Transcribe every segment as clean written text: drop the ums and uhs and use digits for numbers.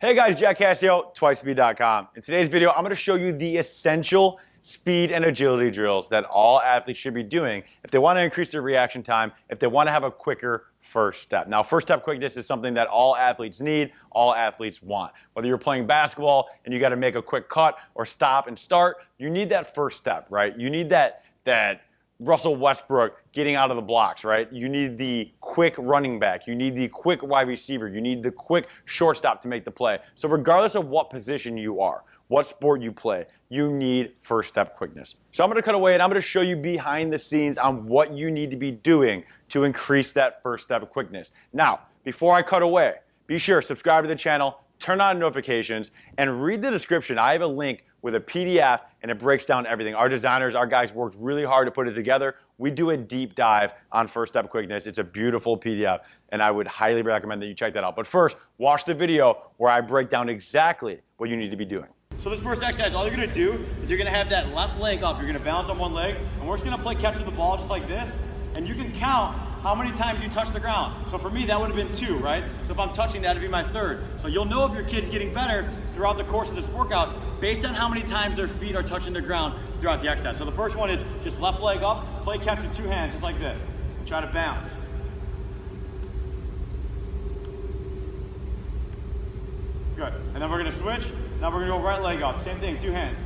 Hey guys, Jack Cassio, twicespeed.com. In today's video, I'm going to show you the essential speed and agility drills that all athletes should be doing if they want to increase their reaction time, if they want to have a quicker first step. Now, first step quickness is something that all athletes need, all athletes want. Whether you're playing basketball and you got to make a quick cut or stop and start, you need that first step, right? You need that Russell Westbrook getting out of the blocks, right? You need the quick running back. You need the quick wide receiver. You need the quick shortstop to make the play. So regardless of what position you are, what sport you play, you need first step quickness. So I'm going to cut away and I'm going to show you behind the scenes on what you need to be doing to increase that first step quickness. Now, before I cut away, be sure to subscribe to the channel, turn on notifications, and read the description. I have a link with a PDF, and it breaks down everything. Our designers, our guys worked really hard to put it together. We do a deep dive on first step quickness. It's a beautiful PDF, and I would highly recommend that you check that out. But first, watch the video where I break down exactly what you need to be doing. So this first exercise, all you're gonna do is you're gonna have that left leg up. You're gonna balance on one leg, and we're just gonna play catch with the ball just like this, and you can count how many times you touch the ground. So for me, that would have been 2, right? So if I'm touching, that would be my 3rd. So you'll know if your kid's getting better throughout the course of this workout based on how many times their feet are touching the ground throughout the exercise. So the first one is just left leg up, play catch with 2 hands, just like this. Try to bounce. Good. And then we're gonna switch. Now we're gonna go right leg up. Same thing, 2 hands.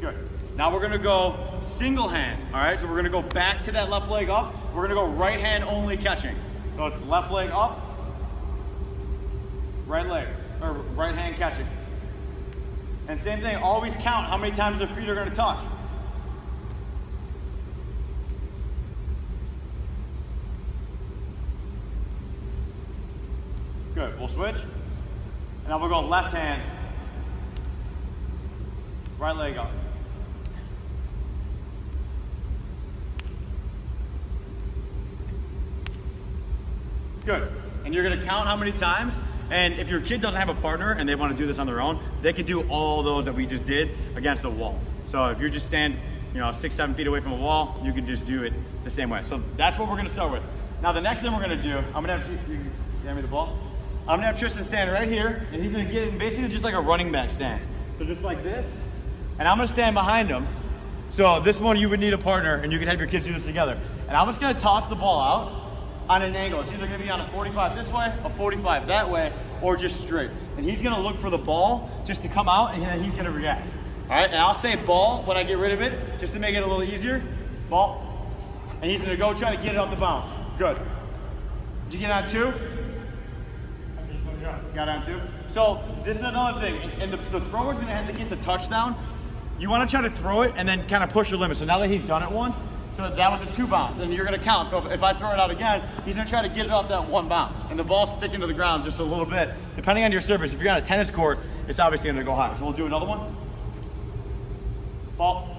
Good. Now we're gonna go single hand, all right? So we're gonna go back to that left leg up. We're gonna go right hand only catching. So it's left leg up, right leg, or right hand catching. And same thing, always count how many times their feet are gonna touch. Good, we'll switch. And now we'll go left hand, right leg up. Good. And you're gonna count how many times, and if your kid doesn't have a partner and they wanna do this on their own, they can do all those that we just did against a wall. So if you're just stand, 6, 7 feet away from a wall, you can just do it the same way. So that's what we're gonna start with. Now the next thing we're gonna do, I'm gonna have you hand me the ball. I'm gonna have Tristan stand right here, and he's gonna get in basically just like a running back stance. So just like this, and I'm gonna stand behind him. So this one you would need a partner, and you can have your kids do this together. And I'm just gonna toss the ball out on an angle. It's either gonna be on a 45 this way, a 45 that way, or just straight. And he's gonna look for the ball just to come out, and then he's gonna react. All right, and I'll say ball when I get rid of it, just to make it a little easier. Ball. And he's gonna go try to get it off the bounce. Good. Did you get on 2? Got on 2. So this is another thing, and the thrower's gonna have to get the touchdown. You wanna try to throw it and then kind of push your limit. So now that he's done it once, so that was a 2 bounce, and you're gonna count. So if I throw it out again, he's gonna try to get it off that 1 bounce, and the ball's sticking to the ground just a little bit. Depending on your surface, if you're on a tennis court, it's obviously gonna go higher. So we'll do another one. Ball.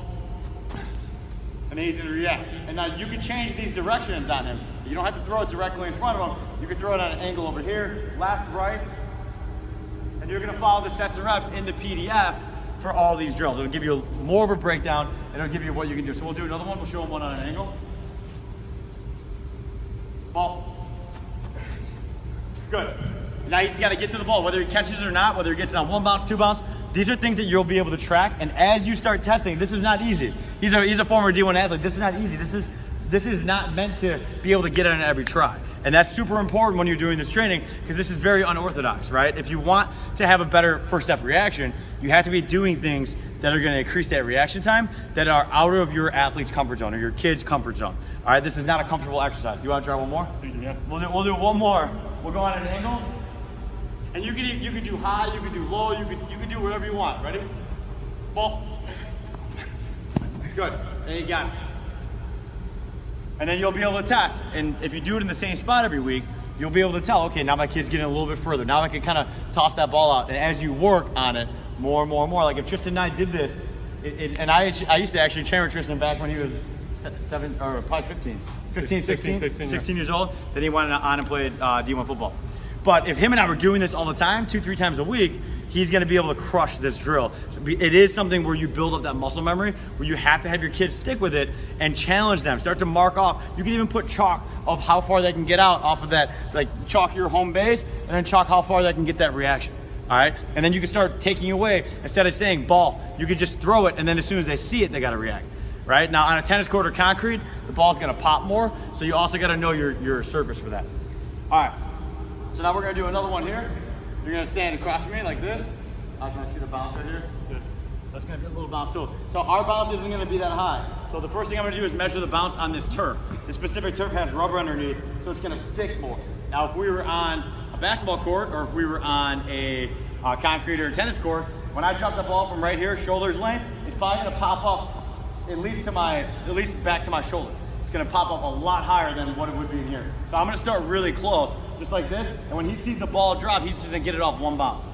And then he's gonna react. And now you can change these directions on him. You don't have to throw it directly in front of him. You can throw it on an angle over here, left, right. And you're gonna follow the sets and reps in the PDF for all these drills. It'll give you more of a breakdown, and it'll give you what you can do. So we'll do another one. We'll show them one on an angle. Ball. Good. Now he's got to get to the ball, whether he catches it or not, whether he gets it on 1 bounce, 2 bounce. These are things that you'll be able to track. And as you start testing, this is not easy. He's a former D1 athlete. This is not easy. This is not meant to be able to get it on every try. And that's super important when you're doing this training, because this is very unorthodox, right? If you want to have a better first step reaction, you have to be doing things that are going to increase that reaction time that are out of your athlete's comfort zone or your kid's comfort zone. All right, this is not a comfortable exercise. Do you want to try one more? Yeah. We'll do one more. We'll go on an angle, and you can do high, you can do low, you can do whatever you want. Ready? Ball. Good. There you got it. And then you'll be able to test. And if you do it in the same spot every week, you'll be able to tell, okay, now my kid's getting a little bit further. Now I can kind of toss that ball out. And as you work on it more and more and more, like if Tristan and I did this, and I used to actually train with Tristan back when he was 16 years old. Then he went on and played D1 football. But if him and I were doing this all the time, 2-3 times a week, he's gonna be able to crush this drill. So it is something where you build up that muscle memory, where you have to have your kids stick with it and challenge them. Start to mark off. You can even put chalk of how far they can get out off of that, like chalk your home base, and then chalk how far they can get that reaction. All right, and then you can start taking away, instead of saying ball, you could just throw it, and then as soon as they see it, they gotta react. Right? Now on a tennis court or concrete, the ball's gonna pop more, so you also gotta know your surface for that. All right, so now we're gonna do another one here. You're gonna stand across from me like this. I just wanna see the bounce right here. Good. That's gonna be a little bounce. So our bounce isn't gonna be that high. So the first thing I'm gonna do is measure the bounce on this turf. This specific turf has rubber underneath, so it's gonna stick more. Now if we were on a basketball court, or if we were on a concrete or a tennis court, when I drop the ball from right here, shoulder's length, it's probably gonna pop up at least back to my shoulder. It's gonna pop up a lot higher than what it would be in here. So I'm gonna start really close, just like this, and when he sees the ball drop, he's just gonna get it off one bounce.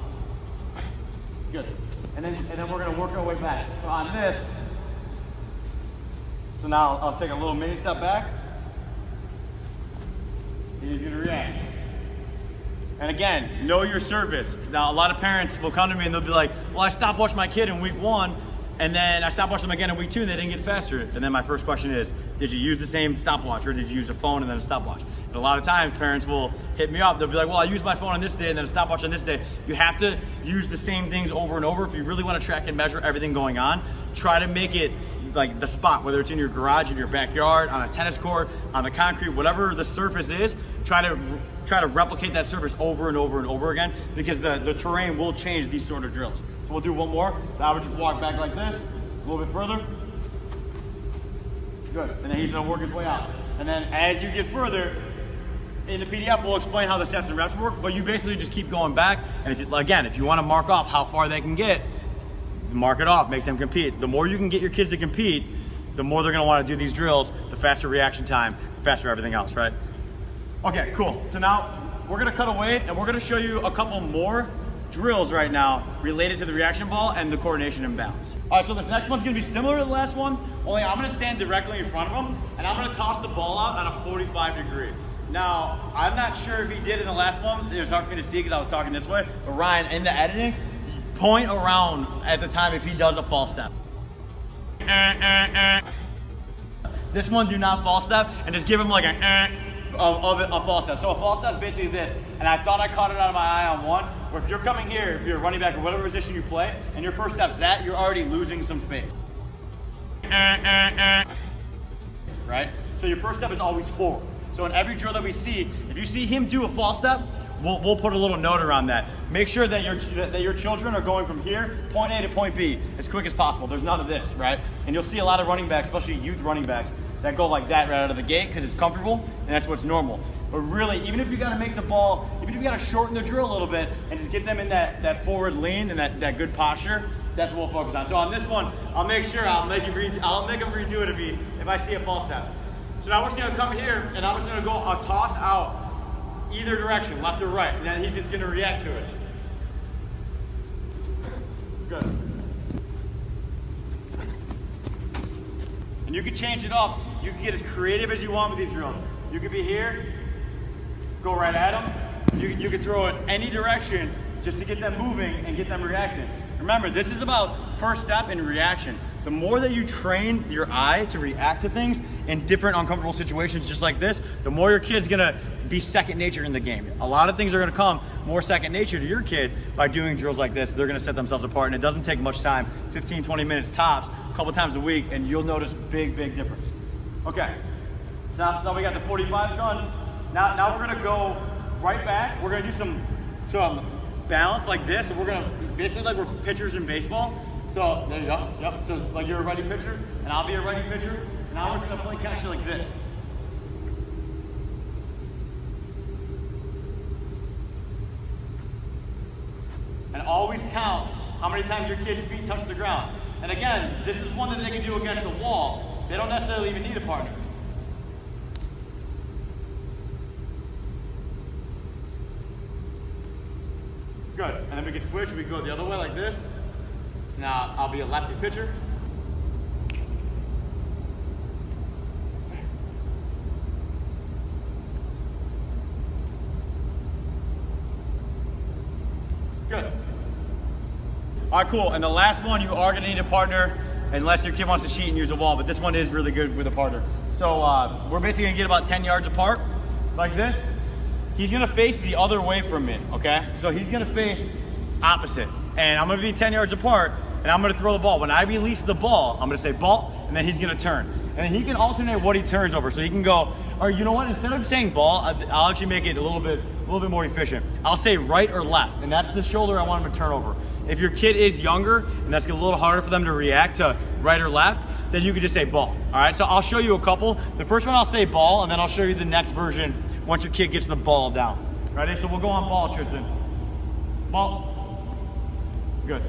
Good. And then we're gonna work our way back. So on this, so now I'll take a little mini step back, and he's gonna react. And again, know your surface. Now, a lot of parents will come to me and they'll be like, well, I stopwatched my kid in week 1, and then I stopwatched them again in week 2, and they didn't get faster. And then my first question is, did you use the same stopwatch, or did you use a phone and then a stopwatch? And a lot of times, parents will hit me up. They'll be like, well, I used my phone on this day and then a stopwatch on this day. You have to use the same things over and over. If you really want to track and measure everything going on, try to make it like the spot, whether it's in your garage, in your backyard, on a tennis court, on the concrete, whatever the surface is, try to replicate that surface over and over and over again, because the terrain will change these sort of drills. So we'll do one more. So I would just walk back like this, a little bit further. Good, and then he's gonna work his way out. And then as you get further, in the PDF, we'll explain how the sets and reps work, but you basically just keep going back. And if you wanna mark off how far they can get, mark it off, make them compete. The more you can get your kids to compete, the more they're gonna wanna do these drills, the faster reaction time, the faster everything else, right? Okay, cool. So now we're gonna cut away and we're gonna show you a couple more drills right now related to the reaction ball and the coordination and balance. All right, so this next one's gonna be similar to the last one, only I'm gonna stand directly in front of him and I'm gonna toss the ball out on a 45-degree. Now, I'm not sure if he did in the last one. It was hard for me to see because I was talking this way, but Ryan, in the editing, point around at the time if he does a false step. This one, do not false step, and just give him like a false step. So a false step is basically this, and I thought I caught it out of my eye on one, where if you're coming here, if you're a running back or whatever position you play, and your first step's that, you're already losing some space. Right? So your first step is always forward. So in every drill that we see, if you see him do a false step, we'll put a little note around that. Make sure that your children are going from here, point A to point B, as quick as possible. There's none of this, right? And you'll see a lot of running backs, especially youth running backs, that go like that right out of the gate because it's comfortable and that's what's normal. But really, even if you gotta make the ball, even if you gotta shorten the drill a little bit and just get them in that forward lean and that good posture, that's what we'll focus on. So on this one, I'll make sure I'll make them redo it if I see a false step. So now we're just gonna come here and I'm just gonna go a toss out either direction, left or right, and then he's just gonna react to it. Good. And you can change it up. You can get as creative as you want with these drills. You could be here, go right at them. You can throw it any direction just to get them moving and get them reacting. Remember, this is about first step and reaction. The more that you train your eye to react to things in different uncomfortable situations just like this, the more your kid's gonna be second nature in the game. A lot of things are gonna come more second nature to your kid by doing drills like this. They're gonna set themselves apart, and it doesn't take much time, 15, 20 minutes tops, a couple times a week, and you'll notice big difference. Okay, so now we got the 45s done. Now we're gonna go right back. We're gonna do some balance like this, and we're gonna, basically like we're pitchers in baseball. So there you go, yep. So like you're a ready pitcher, and I'll be a ready pitcher. Now we're just gonna play catch like this. And always count how many times your kid's feet touch the ground. And again, this is one that they can do against the wall. They don't necessarily even need a partner. Good, and then we can switch, we can go the other way like this. So now I'll be a lefty pitcher. Good. All right, cool. And the last one, you are gonna need a partner unless your kid wants to cheat and use a wall, but this one is really good with a partner. So we're basically gonna get about 10 yards apart, like this. He's gonna face the other way from me, okay? So he's gonna face opposite. And I'm gonna be 10 yards apart, and I'm gonna throw the ball. When I release the ball, I'm gonna say ball, and then he's gonna turn. And then he can alternate what he turns over. So he can go, or you know what, instead of saying ball, I'll actually make it a little bit more efficient. I'll say right or left, and that's the shoulder I want him to turn over. If your kid is younger, and that's a little harder for them to react to right or left, then you could just say ball, all right? So I'll show you a couple. The first one I'll say ball, and then I'll show you the next version once your kid gets the ball down. Ready? So we'll go on ball, Tristan. Ball. Good.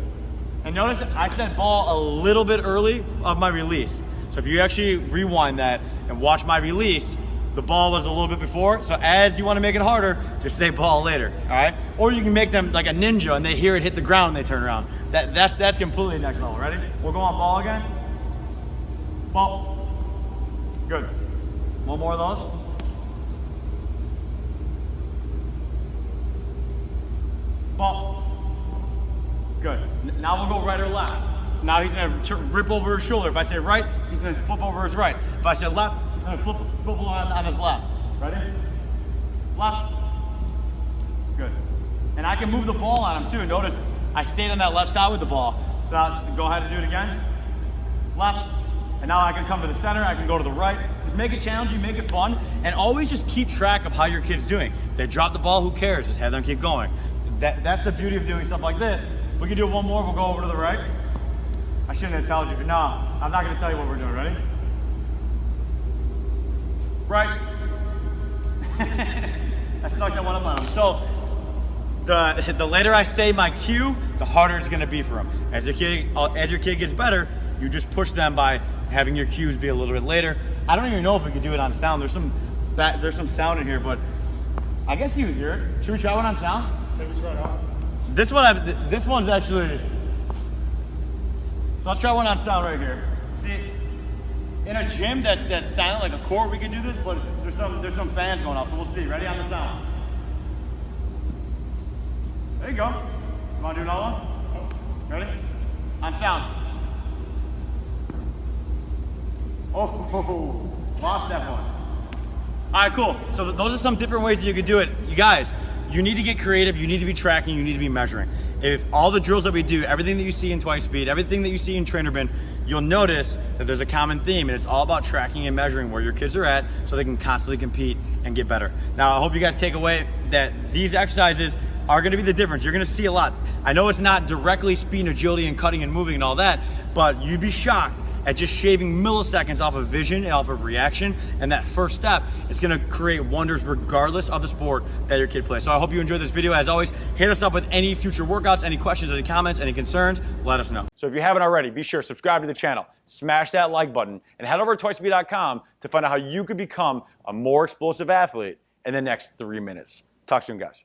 And notice I said ball a little bit early of my release. So if you actually rewind that and watch my release, the ball was a little bit before. So as you want to make it harder, just say ball later, all right? Or you can make them like a ninja and they hear it hit the ground and they turn around. That's completely next level. Ready? We'll go on ball again. Ball. Good. One more of those. Ball. Good. Now we'll go right or left. So now he's gonna rip over his shoulder. If I say right, he's gonna flip over his right. If I say left, he's gonna flip on his left. Ready? Left. Good. And I can move the ball on him too. Notice I stayed on that left side with the ball. So now go ahead and do it again. Left. And now I can come to the center, I can go to the right. Just make it challenging, make it fun, and always just keep track of how your kid's doing. If they drop the ball, who cares? Just have them keep going. That's the beauty of doing stuff like this. We can do one more, we'll go over to the right. I shouldn't have told you, but no, I'm not gonna tell you what we're doing, ready? Right. I stuck that one up on him. So, the later I say my cue, the harder it's gonna be for him. As your kid gets better, you just push them by having your cues be a little bit later. I don't even know if we can do it on sound. There's some sound in here, but I guess you hear it. Should we try one on sound? Maybe try it out. This one's actually. So let's try one on sound right here. See, in a gym that's silent like a court, we can do this, but there's some fans going off. So we'll see. Ready on the sound. There you go. You want to do another one? Ready? On sound. Oh, lost that one. All right, cool. So those are some different ways that you could do it. You guys, you need to get creative, you need to be tracking, you need to be measuring. If all the drills that we do, everything that you see in Twice Speed, everything that you see in Trainer Bin, you'll notice that there's a common theme, and it's all about tracking and measuring where your kids are at so they can constantly compete and get better. Now, I hope you guys take away that these exercises are gonna be the difference. You're gonna see a lot. I know it's not directly speed and agility and cutting and moving and all that, but you'd be shocked at just shaving milliseconds off of vision and off of reaction, and that first step is gonna create wonders regardless of the sport that your kid plays. So I hope you enjoyed this video. As always, hit us up with any future workouts, any questions, any comments, any concerns, let us know. So if you haven't already, be sure to subscribe to the channel, smash that like button, and head over to twicespeed.com to find out how you could become a more explosive athlete in the next 3 minutes. Talk soon, guys.